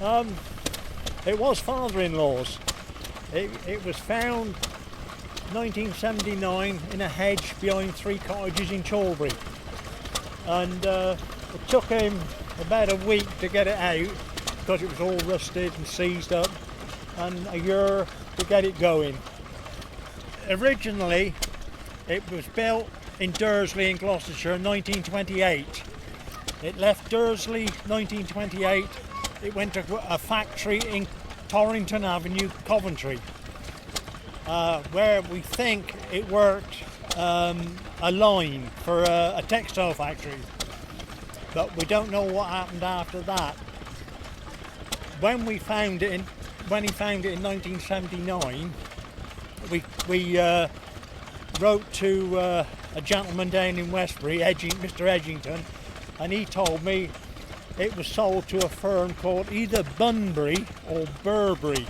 It was father-in-law's. It was found 1979 in a hedge behind 3 cottages in Chalbury, and it took him about a week to get it out because it was all rusted and seized up, and a year to get it going. Originally it was built in Dursley in Gloucestershire in 1928. It left Dursley 1928. It went to a factory in Torrington Avenue, Coventry, where we think it worked a line for a textile factory, but we don't know what happened after that. When he found it in 1979, we wrote to a gentleman down in Westbury, Mr. Edgington, and he told me it was sold to a firm called either Bunbury or Burberry,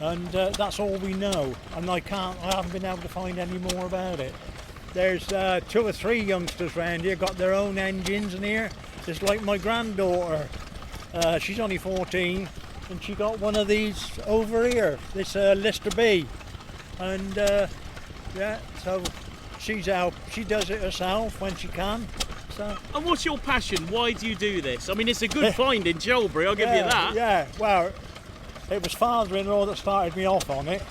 and that's all we know. And I haven't been able to find any more about it. There's 2 or 3 youngsters round here got their own engines in here. It's like my granddaughter. She's only 14, and she got one of these over here. This Lister B, and so she does it herself when she can. So. And what's your passion? Why do you do this? I mean, it's a good find in Chalbury, I'll give you that. Yeah, well, it was father-in-law that started me off on it,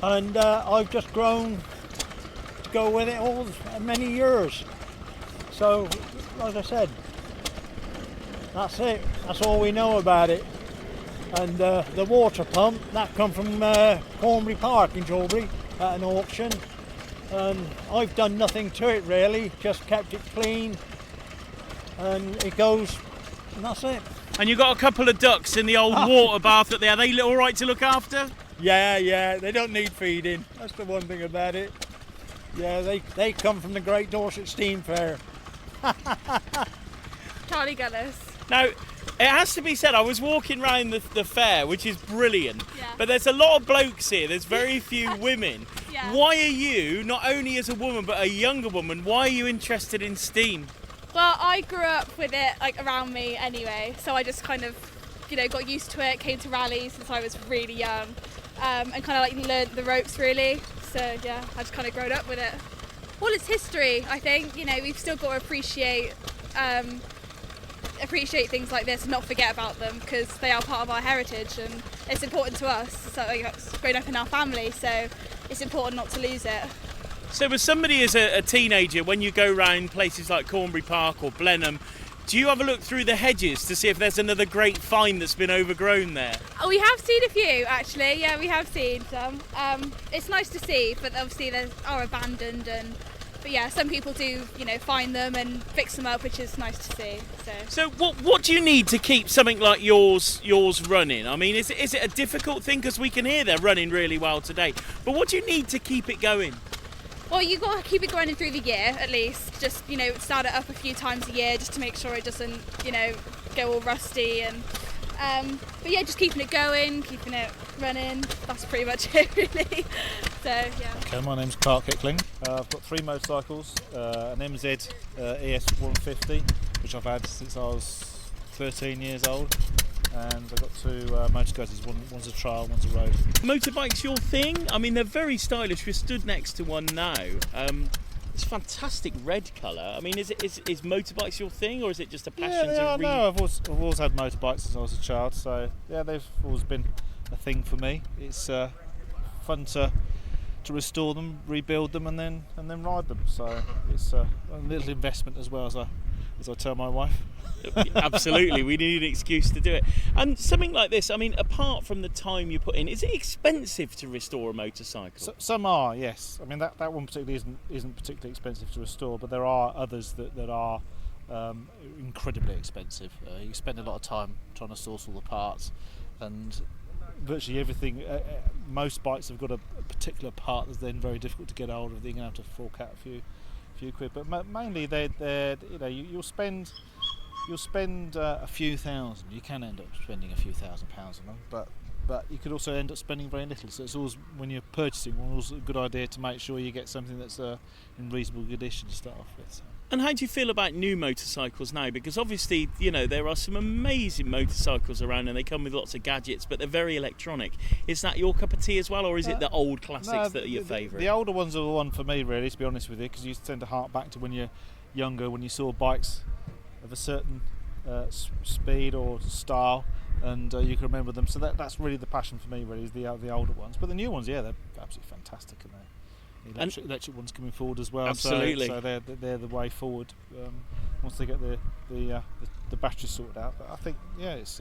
and I've just grown to go with it all many years. So, like I said, that's it. That's all we know about it. And the water pump, that come from Cornbury Park in Chalbury at an auction. And I've done nothing to it really, just kept it clean, and it goes, and that's it. And you've got a couple of ducks in the old water bath up there. Are they all right to look after? Yeah, they don't need feeding. That's the one thing about it. Yeah, they come from the Great Dorset Steam Fair. Charlie Gullis. Now, it has to be said, I was walking around the fair, which is brilliant, yeah. But there's a lot of blokes here, there's very few women. Yeah. Why are you, not only as a woman, but a younger woman, why are you interested in steam? Well, I grew up with it around me anyway, so I just kind of, got used to it, came to rallies since I was really young, and kind of learned the ropes really. So yeah, I just kind of grown up with it. Well, it's history, I think. We've still got to appreciate things like this and not forget about them, because they are part of our heritage and it's important to us. So it's grown up in our family, so it's important not to lose it. So as somebody as a teenager, when you go around places like Cornbury Park or Blenheim, do you have a look through the hedges to see if there's another great find that's been overgrown there? Oh, we have seen a few actually, yeah, we have seen some. It's nice to see, but obviously they are abandoned, but yeah, some people do, find them and fix them up, which is nice to see. So what do you need to keep something like yours running? I mean, is it a difficult thing? Because we can hear they're running really well today. But what do you need to keep it going? Well, you've got to keep it going through the year at least. Just, start it up a few times a year just to make sure it doesn't, go all rusty. And but yeah, just keeping it going, keeping it running. That's pretty much it, really. So yeah. Okay, my name's Clark Hickling. I've got 3 motorcycles, an MZ ES 150, which I've had since I was 13 years old, and I've got 2 motorcycles. One's a trial, one's a road. Motorbike's your thing? I mean, they're very stylish. We're stood next to one now. It's a fantastic red colour. I mean, is motorbikes your thing, or is it just a passion to read? No, I've always had motorbikes since I was a child, so yeah, they've always been a thing for me. It's fun to restore them, rebuild them, and then ride them. So it's a little investment as well, as I tell my wife. Absolutely, we need an excuse to do it. And something like this, I mean, apart from the time you put in, is it expensive to restore a motorcycle? Some are, yes. I mean, that one particularly isn't particularly expensive to restore, but there are others that are incredibly expensive. You spend a lot of time trying to source all the parts, and virtually everything. Most bikes have got a particular part that's then very difficult to get hold of. You're going to have to fork out a few quid, but mainly you'll spend a few thousand. You can end up spending a few £1,000s on them, but you could also end up spending very little. So it's always, when you're purchasing, always a good idea to make sure you get something that's in reasonable condition to start off with. So. And how do you feel about new motorcycles now? Because obviously, you know, there are some amazing motorcycles around and they come with lots of gadgets, but they're very electronic. Is that your cup of tea as well, or is it the old classics that are your favourite? The older ones are the one for me, really, to be honest with you, because you tend to hark back to when you're younger, when you saw bikes of a certain speed or style, and you can remember them. So that's really the passion for me, really, is the older ones. But the new ones, yeah, they're absolutely fantastic, and the electric ones coming forward as well. Absolutely. So they're the way forward once they get the batteries sorted out. But I think, yeah, it's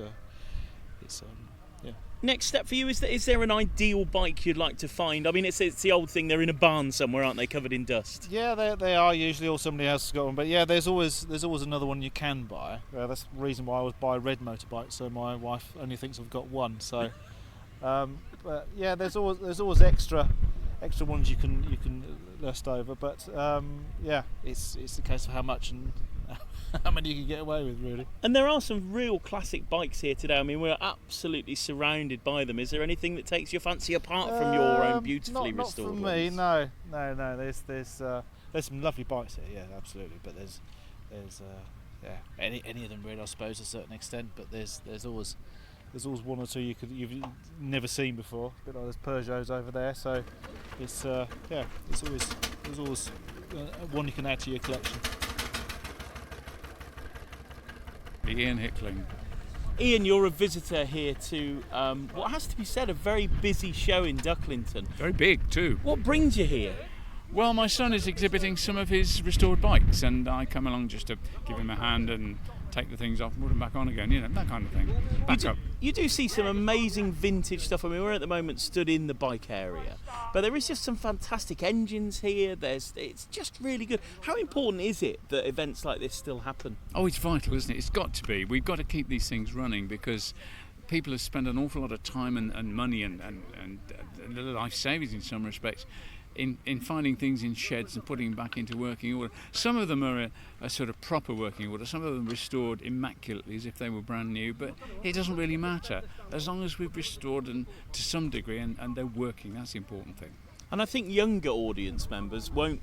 yeah. Next step for you, is there an ideal bike you'd like to find? I mean, it's the old thing, they're in a barn somewhere, aren't they, covered in dust? Yeah, they are usually, or somebody else has got one. But yeah, there's always another one you can buy. That's the reason why I always buy red motorbikes, so my wife only thinks I've got one. So, but yeah, there's always extra ones you can list over. But yeah, it's the case of how much and how many you can get away with, really. And there are some real classic bikes here today. I mean, we're absolutely surrounded by them. Is there anything that takes your fancy apart from your own beautifully restored ones? Not for me, no. There's some lovely bikes here, yeah, absolutely. But there's yeah, any of them really, I suppose, to a certain extent. But there's always one or two you've never seen before. A bit like there's Peugeots over there. So it's yeah, there's always one you can add to your collection. Ian Hickling. Ian, you're a visitor here to what has to be said, a very busy show in Ducklington. Very big too. What brings you here? Well, my son is exhibiting some of his restored bikes, and I come along just to give him a hand and take the things off and put them back on again, you know, that kind of thing. You do see some amazing vintage stuff. I mean, we're at the moment stood in the bike area, but there is just some fantastic engines here. It's just really good. How important is it that events like this still happen? Oh, it's vital, isn't it? It's got to be. We've got to keep these things running because people have spent an awful lot of time and money and life savings in some respects in finding things in sheds and putting them back into working order. Some of them are a sort of proper working order, some of them restored immaculately as if they were brand new, but it doesn't really matter as long as we've restored them to some degree and they're working. That's the important thing. And I think younger audience members won't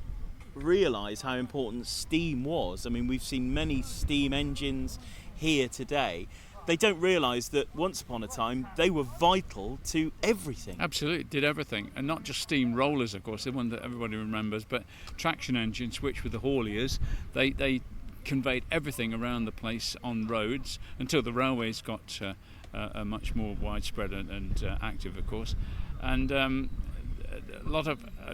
realise how important steam was. I mean, we've seen many steam engines here today. They don't realise that once upon a time they were vital to everything. Absolutely, did everything, and not just steam rollers, of course, the one that everybody remembers, but traction engines, which were the hauliers. They conveyed everything around the place on roads until the railways got much more widespread and active, of course, and an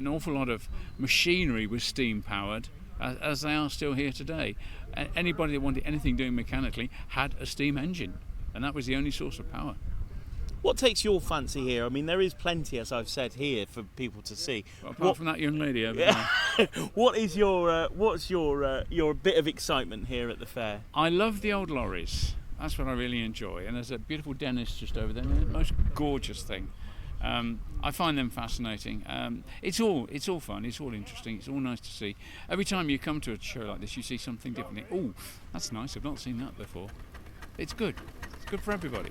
awful lot of machinery was steam powered. As they are still here today. Anybody that wanted anything doing mechanically had a steam engine, and that was the only source of power. What takes your fancy here? I mean, there is plenty, as I've said, here for people to see. Well, apart from that young lady over there. What's your bit of excitement here at the fair? I love the old lorries. That's what I really enjoy. And there's a beautiful Dennis just over there. The most gorgeous thing. I find them fascinating. It's all fun. It's all interesting. It's all nice to see. Every time you come to a show like this, you see something different. Oh, that's nice. I've not seen that before. It's good. It's good for everybody.